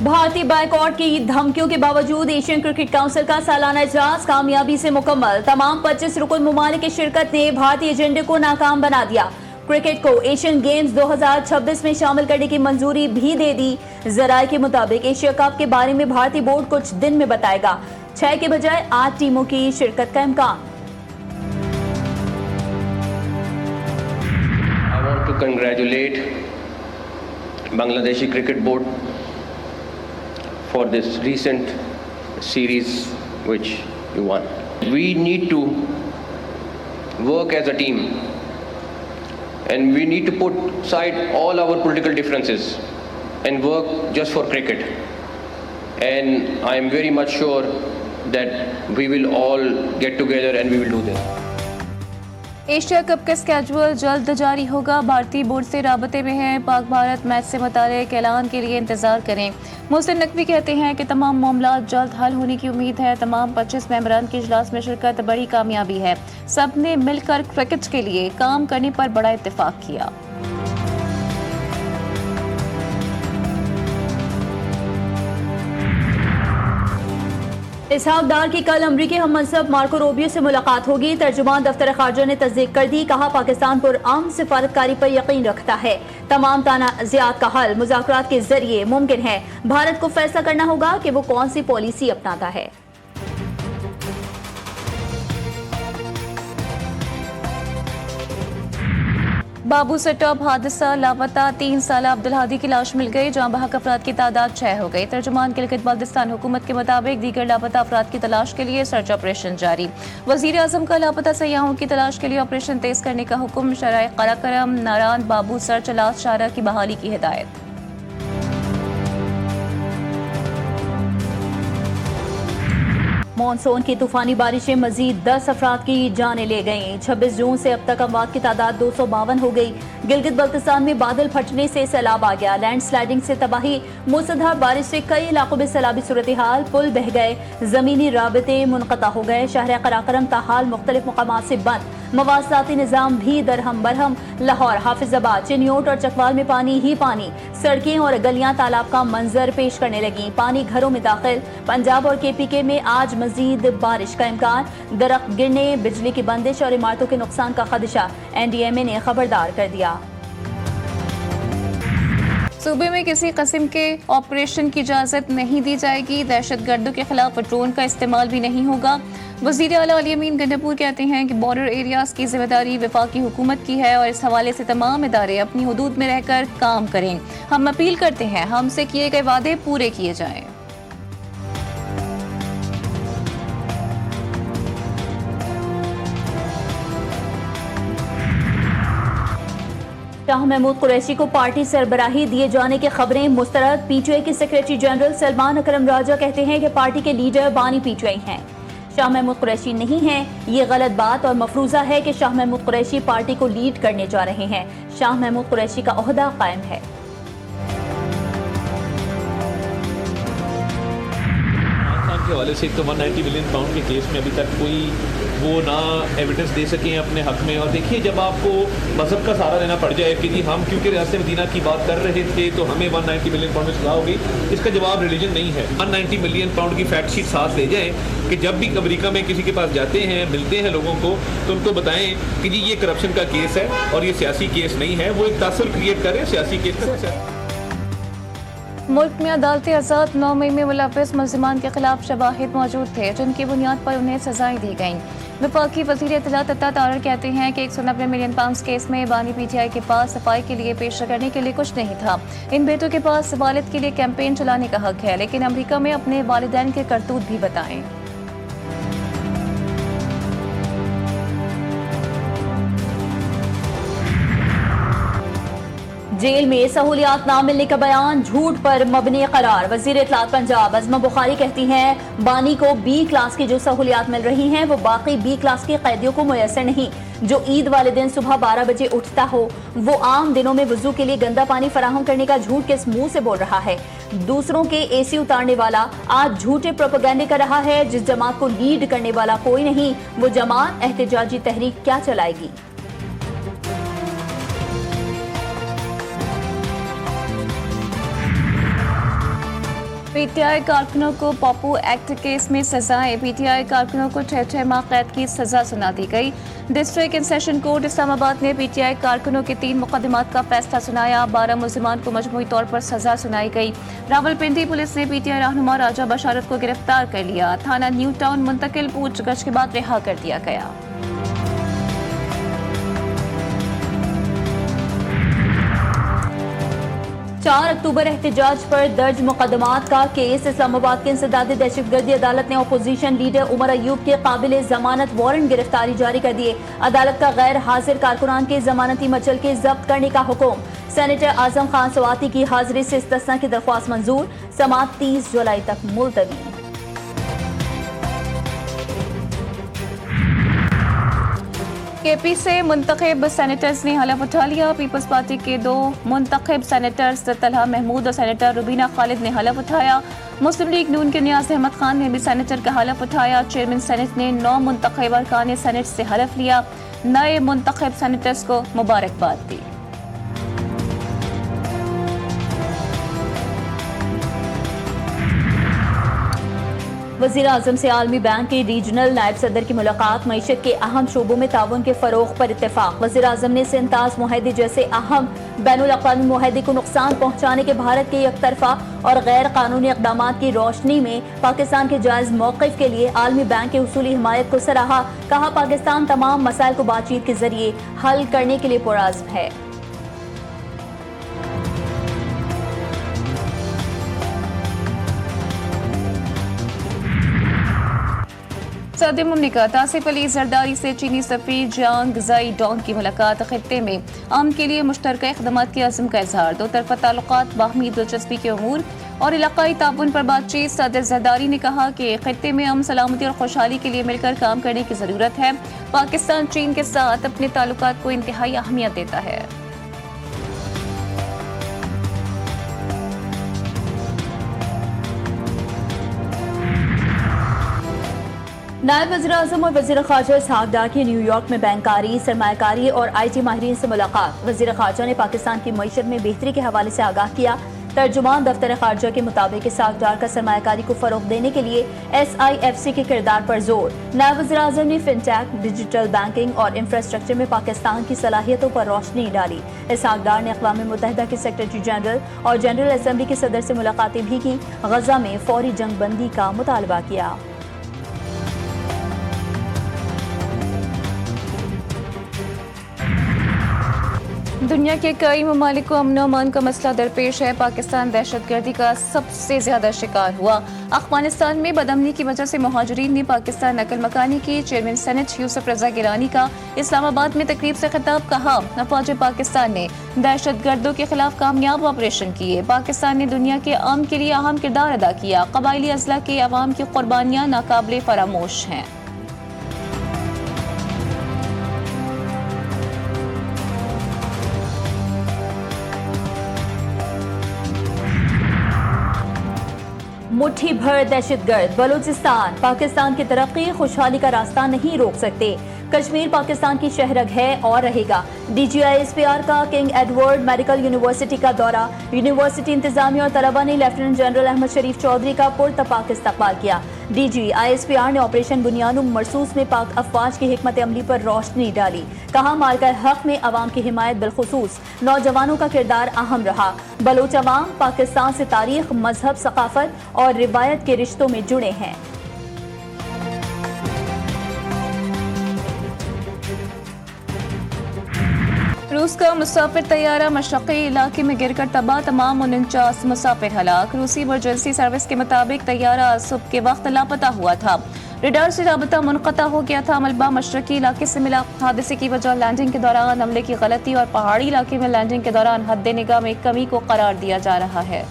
भारतीय बायकॉट की धमकियों के बावजूद एशियन क्रिकेट काउंसिल का सालाना इजलास कामयाबी से मुकम्मल। तमाम 25 रुकन ममालिक की शिरकत ने भारतीय एजेंडे को नाकाम बना दिया। क्रिकेट को एशियन गेम्स 2026 में शामिल करने की मंजूरी भी दे दी। जराये के मुताबिक एशिया कप के बारे में भारतीय बोर्ड कुछ दिन में बताएगा। 6 के बजाय 8 टीमों की शिरकत का इम्कान। I want to congratulate Bangladeshi Cricket Board for this recent series which you won. We need to work as a team and we need to put aside all our political differences and work just for cricket. And I am very much sure that we will all get together and we will do this. Asia cup का schedule जल्द जारी होगा। भारतीय board से राबते में है। Pak Bharat match से मुताल्लिक ऐलान के लिए इंतजार करें। मोहसिन नकवी कहते हैं कि तमाम मामला जल्द हल होने की उम्मीद है। तमाम 25 मेंबरान की इजलास में शिरकत बड़ी कामयाबी है। सब ने मिलकर क्रिकेट के लिए काम करने पर बड़ा इत्तेफाक किया। इसहाक डार की कल अमरीकी हममनसब मार्को रूबियो से मुलाकात होगी। तर्जुमान दफ्तर खारजा ने तस्दीक कर दी। कहा पाकिस्तान पुरअमन सिफारतकारी पर यकीन रखता है। तमाम तनाज़ात का हल मुज़ाकरात के जरिए मुमकिन है। भारत को फैसला करना होगा कि वो कौन सी पॉलिसी अपनाता है। बाबू सेटॉप हादसा लापता 3 साल अब्दुल हादी की लाश मिल गई। जहां बहक अफराद की तादाद 6 हो गई। तर्जुमान गिलगित बाल्टिस्तान हुकूमत के मुताबिक दीगर लापता अफराद की तलाश के लिए सर्च ऑपरेशन जारी। वजीर आजम का लापता सयाहों की तलाश के लिए ऑपरेशन तेज करने का हुक्म। शराय कराकरम नारायण बाबू सर्च लाश शारा की बहाली की हिदायत। मानसून की तूफानी बारिशें मजीद 10 अफराद की जानें ले गईं। 26 जून से अब तक अमवात की तादाद 252 हो गई। गिलगित बल्तिस्तान में बादल फटने से सैलाब आ गया। लैंड स्लाइडिंग से तबाही। मूसलाधार बारिश से कई इलाकों में सैलाबी सूरत हाल। पुल बह गए। जमीनी राबते मुनक़ता हो गए। शहर कराकरम ताहाल मुख्तलिफ मकामात से बंद। मवासलाती निज़ाम भी दरहम बरहम। लाहौर, हाफिजाबाद, चिन्योट और चकवाल में पानी ही पानी। सड़कें और गलियां तालाब का मंजर पेश करने लगी। पानी घरों में दाखिल। पंजाब और KPK में आज मजीद बारिश का इम्कान। दरख्त गिरने, बिजली की बंदिश और इमारतों के नुकसान का खदशा। NDMA ने खबरदार कर दिया। सूबे में किसी किस्म के ऑपरेशन की इजाज़त नहीं दी जाएगी। दहशतगर्दों के खिलाफ ड्रोन का इस्तेमाल भी नहीं होगा। वज़ीर आला अली अमीन गंडापुर कहते हैं कि बॉर्डर एरियाज़ की जिम्मेदारी वफाकी हुकूमत की है और इस हवाले से तमाम इदारे अपनी हुदूद में रहकर काम करें। हम अपील करते हैं हमसे किए गए वादे पूरे किए जाएं। शाह महमूद कुरैशी को पार्टी सरबराही दिए जाने की खबरें मुस्तरद। PTI के सेक्रेटरी जनरल सलमान अकरम राजा कहते हैं कि पार्टी के लीडर बानी PTI हैं, शाह महमूद कुरैशी नहीं हैं। ये गलत बात और मफरूजा है कि शाह महमूद कुरैशी पार्टी को लीड करने जा रहे हैं। शाह महमूद कुरैशी का ओहदा कायम है। के हवाले से एक तो 190 मिलियन पाउंड के केस में अभी तक कोई वो ना एविडेंस दे सके हैं अपने हक में। और देखिए जब आपको मजहब का सहारा लेना पड़ जाए कि जी हम क्योंकि रियासत मदीना की बात कर रहे थे तो हमें 190 मिलियन पाउंड में सजा होगी, इसका जवाब रिलीजन नहीं है। 190 मिलियन पाउंड की फैक्ट शीट साथ ले जाएं कि जब भी अमेरिका में किसी के पास जाते हैं मिलते हैं लोगों को तो उनको बताएं कि जी ये करप्शन का केस है और ये सियासी केस नहीं है। वो एक तासुर क्रिएट करें सियासी केस का। मुल्क में अदालतें आज़ाद। 9 मई में मुलव्वस मुल्ज़िमान के खिलाफ शवाहिद मौजूद थे जिनकी बुनियाद पर उन्हें सजाएं दी गईं। वफाकी वज़ीर इत्तलात अता तारर कहते हैं कि 190 मिलियन पाउंड केस में बानी PTI के पास सफाई के लिए पेश करने के लिए कुछ नहीं था। इन बेटों के पास वालिद के लिए कैंपेन चलाने का हक है, लेकिन अमेरिका में अपने वालिदैन के करतूत भी बताएं। जेल में सहूलियात ना मिलने का बयान झूठ पर मबनी करार। वजीर इत्तलात पंजाब अज़मा बुखारी कहती हैं बानी को B क्लास की जो सहूलियात मिल रही हैं वो बाकी B क्लास के कैदियों को मुयसर नहीं। जो ईद वाले दिन सुबह 12 बजे उठता हो वो आम दिनों में वजू के लिए गंदा पानी फराहम करने का झूठ किस मुंह से बोल रहा है। दूसरों के AC उतारने वाला आज झूठे प्रोपेगेंडे कर रहा है। जिस जमात को लीड करने वाला कोई नहीं वो जमात एहतजाजी तहरीक क्या चलाएगी। पीटीआई कारकुनों को पॉपू एक्ट केस में सजाएं। पीटीआई कारकुनों को 6 माह कैद की सजा सुना दी गई। District and session court Islamabad ने पीटीआई कारकुनों के 3 मुकदमात का फैसला सुनाया। 12 मुलजिमान को मजमूई तौर पर सजा सुनाई गई। रावलपिंडी पुलिस ने पीटीआई रहनुमा राजा बशारत को गिरफ्तार कर लिया। थाना न्यू टाउन मुंतकिल, पूछगछ के बाद रिहा कर दिया गया। 4 अक्टूबर एहतजाज पर दर्ज मुकदमात का केस। इस्लामाबाद की इंसदादी दहशतगर्दी अदालत ने अपोजिशन लीडर उमर अयूब के काबिल जमानत वारंट गिरफ्तारी जारी कर दिए। अदालत का गैर हाजिर कारकुनान के जमानती मचल के जब्त करने का हुक्म। सेनेटर आजम खान सवाती की हाजिरी से इस्तिस्ना की दरख्वास्त मंजूर। समाअत 30 जुलाई तक मुलतवी। केपी से मुंतखब सेनेटर्स ने हलफ उठा लिया। पीपल्स पार्टी के 2 मुंतखब सेनेटर्स तलहा महमूद और सेनेटर रुबीना खालिद ने हलफ उठाया। मुस्लिम लीग नून के नियाज अहमद खान ने भी सेनेटर का हलफ उठाया। चेयरमैन सेनेट ने 9 मुंतखब अरकान सेनेट से हलफ लिया। नए मुंतखब सेनेटर्स को मुबारकबाद दी। वज़ीर आज़म से आलमी बैंक के रीजनल नायब सदर की मुलाकात। मईशत के अहम शोबों में ताउन के फरोग पर इत्तेफाक। वज़ीर आज़म ने सिंताज मुआहदे जैसे अहम बैनुल अक़वामी मुआहदे को नुकसान पहुँचाने के भारत के एकतरफा और गैर कानूनी इक़दामात की रोशनी में पाकिस्तान के जायज़ मौक़िफ़ के लिए आलमी बैंक के उसूली हिमायत को सराहा। कहा, पाकिस्तान तमाम मसाइल को बातचीत के जरिए हल करने के लिए पुरअज़्म है। सदर मुमलिकत आसिफ अली जरदारी से चीनी सफ़ीर जांग ज़ाई डोंग की मुलाकात। खित्ते में आम के लिए मुश्तरका इक़दामात की अज़्म का इजहार। 2 तरफ़ा ताल्लुकात, बाहमी दिलचस्पी के अमूर और इलाकाई ताउन पर बातचीत। सदर जरदारी ने कहा कि खित्ते में अमन, सलामती और खुशहाली के लिए मिलकर काम करने की ज़रूरत है। पाकिस्तान चीन के साथ अपने ताल्लुकात को इंतहाई अहमियत देता है। नायब वज़ीर आज़म और वज़ीर ख़ारजा इसहाक़ डार की न्यूयॉर्क में बैंकारी, सरमायाकारी और IT माहिरीन से मुलाकात। वज़ीर ख़ारजा ने पाकिस्तान की मईशत में बेहतरी के हवाले से आगाह किया। तर्जुमान दफ्तर ख़ारजा के मुताबिक इसहाक़ डार का सरमायाकारी को फ़रोग़ देने के लिए SIFC के किरदार पर जोर। नायब वज़ीर आज़म ने फिनटेक, डिजिटल बैंकिंग और इंफ्रास्ट्रक्चर में पाकिस्तान की सलाहियतों पर रोशनी डाली। इसहाक़ डार ने अक़वाम मुत्तहिदा के सेक्रेटरी जनरल और जनरल असम्बली के सदर से मुलाकातें भी की। गज़ा में फ़ौरी जंग बंदी का मुतालबा किया। दुनिया के कई ममालिक को अमन अमान का मसला दरपेश है। पाकिस्तान दहशतगर्दी का सबसे ज्यादा शिकार हुआ। अफगानिस्तान में बदअमनी की वजह से मुहाजिरीन ने पाकिस्तान नकल मकानी की। चेयरमैन सेनेट यूसुफ रजा गिलानी का इस्लामाबाद में तकरीब से खिताब। कहा, अफवाज पाकिस्तान ने दहशतगर्दों के खिलाफ कामयाब ऑपरेशन किए। पाकिस्तान ने दुनिया के अमन के लिए अहम किरदार अदा किया। कबायली अजला के अवाम की कुर्बानियाँ नाकाबिले फरामोश हैं। मुट्ठी भर दहशतगर्द। बलूचिस्तान पाकिस्तान की तरक्की, खुशहाली का रास्ता नहीं रोक सकते। कश्मीर पाकिस्तान की शहरग है और रहेगा। DGISPR का किंग एडवर्ड मेडिकल यूनिवर्सिटी का दौरा। यूनिवर्सिटी इंतजामिया और तलबा ने लेफ्टिनेंट जनरल अहमद शरीफ चौधरी का पुरतपाक इस्तकबाल किया। DGISPR ने ऑपरेशन बुनियादुम मरसूस में पाक अफवाज की हिकमत अमली पर रोशनी डाली। कहा, मार्का हक में अवाम की हिमायत बिलखुसूस नौजवानों का किरदार अहम रहा। बलोच अवाम पाकिस्तान से तारीख, मजहब, सकाफत और रिवायत के रिश्तों में जुड़े हैं। रूस का मुसाफिर तैयारा मशरक़ी इलाके में गिरकर तबाह, तमाम 49 मुसाफिर हलाक। रूसी इमरजेंसी सर्विस के मुताबिक तैयारा सुबह के वक्त लापता हुआ था। रडार से राबता मुनक़ता हो गया था। मलबा मशरक़ी इलाके से मिला। हादसे की वजह लैंडिंग के दौरान हमले की गलती और पहाड़ी इलाके में लैंडिंग के दौरान हद निगाह में कमी को करार दिया जा रहा है।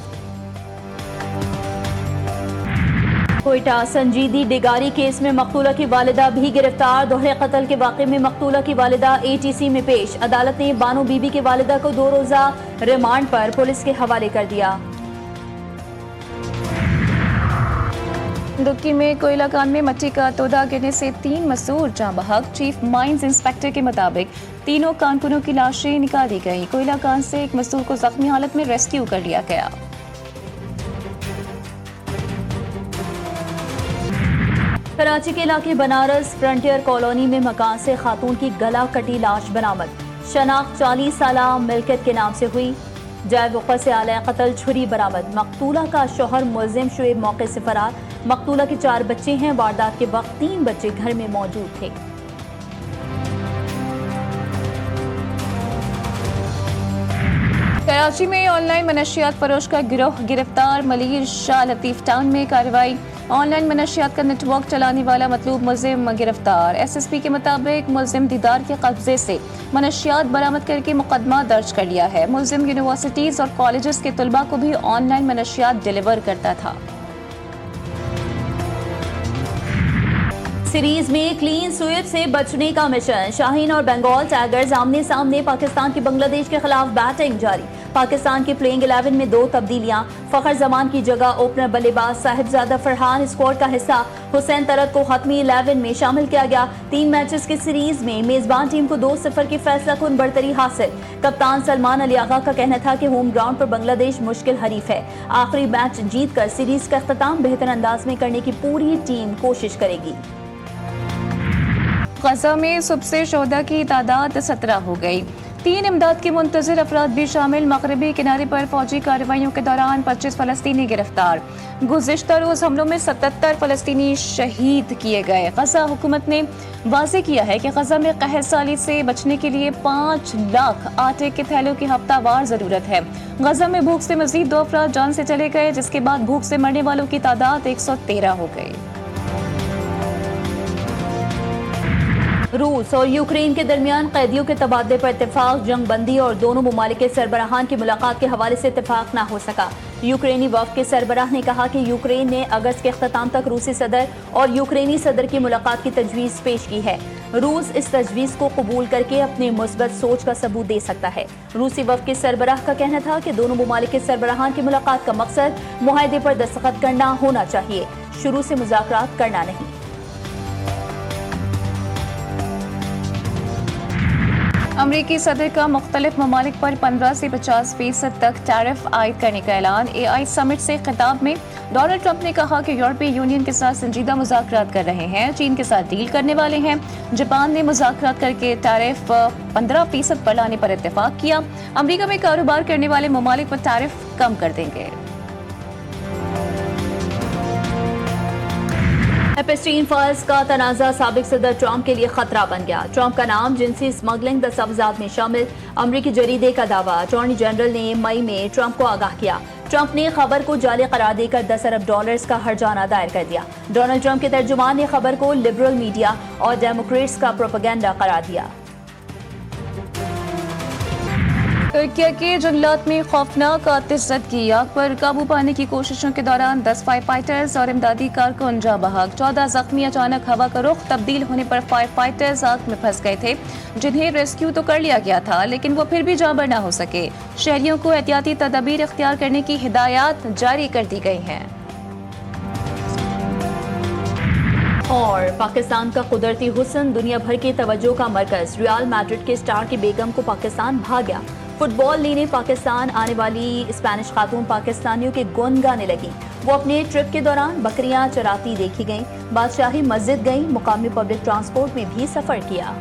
कोयटा संजीदी डिगारी केस में मकतूला की वालिदा भी गिरफ्तार। दोहरे कत्ल के वाक़े में मकतूला की वालिदा ATC में पेश। अदालत ने बानो बीबी की वालिदा को 2 रोज़ा रिमांड पर पुलिस के हवाले कर दिया। दुक्की में कोयला कान में मट्टी का तोदा गिरने से 3 मसूर जाँ बहक। चीफ माइंस इंस्पेक्टर के मुताबिक तीनों कारकुनों की लाशें निकाली गई। कोयला कान से एक मसूर को जख्मी हालत में रेस्क्यू कर लिया गया। कराची के इलाके बनारस फ्रंटियर कॉलोनी में मकान से खातून की गला कटी लाश बरामद। शनाख्त 40 साला मिल्कियत के नाम से हुई। जाए वक़्त से आला कत्ल छुरी बरामद। मकतूला का शौहर मुल्जिम शुएब मौके से फरार। मकतूला के 4 बच्चे हैं। वारदात के वक्त 3 बच्चे घर में मौजूद थे। कराची में ऑनलाइन मनशियात फरोश का गिरोह गिरफ्तार। मलिर शाह लतीफ टाउन में कार्रवाई। ऑनलाइन मनशियात का नेटवर्क चलाने वाला मतलूब मुल्जिम गिरफ्तार। SSP के मुताबिक मुल्जिम दीदार के कब्जे से मनशियात बरामद करके मुकदमा दर्ज कर लिया है। मुल्जिम यूनिवर्सिटीज और कॉलेजेस के तलबा को भी ऑनलाइन मनशियात डिलीवर करता था। सीरीज में क्लीन स्वीप से बचने का मिशन। शाहीन और बंगाल टाइगर्स आमने सामने। पाकिस्तान की बांग्लादेश के खिलाफ बैटिंग जारी। पाकिस्तान की प्लेइंग 11 में 2 तब्दीलियां। फखर जमान की जगह ओपनर बल्लेबाज साहिबजादा फरहान स्क्वाड का हिस्सा। हुसैन तरत को खत्मी 11 में शामिल किया गया। 3 मैचेस की सीरीज में मेजबान टीम को 2-0 की फैसलाकुन बढ़तरी हासिल। कप्तान सलमान अली आगा का कहना था कि होम ग्राउंड पर बांग्लादेश मुश्किल हरीफ है। आखिरी मैच जीतकर सीरीज का अख्ताम बेहतर अंदाज में करने की पूरी टीम कोशिश करेगी। गजा में सुबह से शोहदा की तादाद 17 हो गई। 3 इमदाद के मुंतजिर अफराद भी शामिल। मगरबी किनारे पर फौजी कार्रवाइयों के दौरान 25 फलस्तीनी गिरफ्तार। गुज़िश्ता रोज हमलों में 77 फलस्तीनी शहीद किए गए। गजा हुकूमत ने वाज़ेह किया है कि गजा में कहरसाली से बचने के लिए 5 लाख आटे के थैलों की हफ्तावार जरूरत है। गजा में भूख से मजीद 2 अफराद जान से चले गए, जिसके बाद भूख से मरने वालों की तादाद 113 हो गई। रूस और यूक्रेन के दरमियान कैदियों के तबादले पर इत्तेफाक। जंग बंदी और दोनों ममालिक के सरबराहान की मुलाकात के हवाले से इत्तेफाक न हो सका। यूक्रेनी वफ्द के सरबराह ने कहा कि यूक्रेन ने अगस्त के अख्ताम तक रूसी सदर और यूक्रेनी सदर की मुलाकात की तजवीज़ पेश की है। रूस इस तजवीज़ को कबूल करके अपने मुस्बत सोच का सबूत दे सकता है। रूसी वफ्द के सरबराह का कहना था कि दोनों ममालिक के सरबराहान की मुलाकात का मकसद मुआहदे पर दस्तखत करना होना चाहिए, शुरू से मुज़ाकरात करना नहीं। अमरीकी सदर का मुख्तलिफ ममालिक पर 15 से 50% तक टैरिफ आयद करने का ऐलान। AI समिट से खिताब में डोनाल्ड ट्रंप ने कहा कि यूरोपीय यूनियन के साथ संजीदा मुज़ाकरात कर रहे हैं, चीन के साथ डील करने वाले हैं। जापान ने मुज़ाकरात करके टैरिफ 15% पर लाने पर इत्तेफाक किया। अमरीका में कारोबार करने वाले ममालिक पर टैरिफ कम कर देंगे। एपस्टीन फाइल्स का तनाज़ा साबिक सदर ट्रंप के लिए खतरा बन गया। ट्रंप का नाम जिनसी स्मगलिंग दस्तावेज़ात में शामिल। अमरीकी जरीदे का दावा। अटॉर्नी जनरल ने मई में ट्रंप को आगाह किया। ट्रंप ने खबर को जाली करार देकर $10 अरब का हर्जाना दायर कर दिया। डोनाल्ड ट्रंप के तर्जुमान ने खबर को लिबरल मीडिया और डेमोक्रेट्स का प्रोपेगेंडा करार दिया। तुर्की के जंगलात में खौफनाक आतिशज़द की आग पर काबू पाने की कोशिशों के दौरान 10 फायर फाइटर्स और इमदादी कारकुन जाँ बहक। 14 जख्मी। अचानक हवा का रुख तब्दील होने पर फायर फाइटर्स आग में फंस गए थे, जिन्हें रेस्क्यू तो कर लिया गया था, लेकिन वो फिर भी जाँबर न हो सके। शहरियों को एहतियाती तदाबीर इख्तियार करने की हिदायत जारी कर दी गई हैं। और पाकिस्तान का कुदरती हुस्न दुनिया भर की तवज्जो का मरकज। रियल मैड्रिड के स्टार की बेगम को पाकिस्तान भाग गया। फुटबॉल लेने पाकिस्तान आने वाली स्पेनिश खातून पाकिस्तानियों के गुन गाने लगी। वो अपने ट्रिप के दौरान बकरियां चराती देखी गईं, बादशाही मस्जिद गईं, मुकामी पब्लिक ट्रांसपोर्ट में भी सफर किया।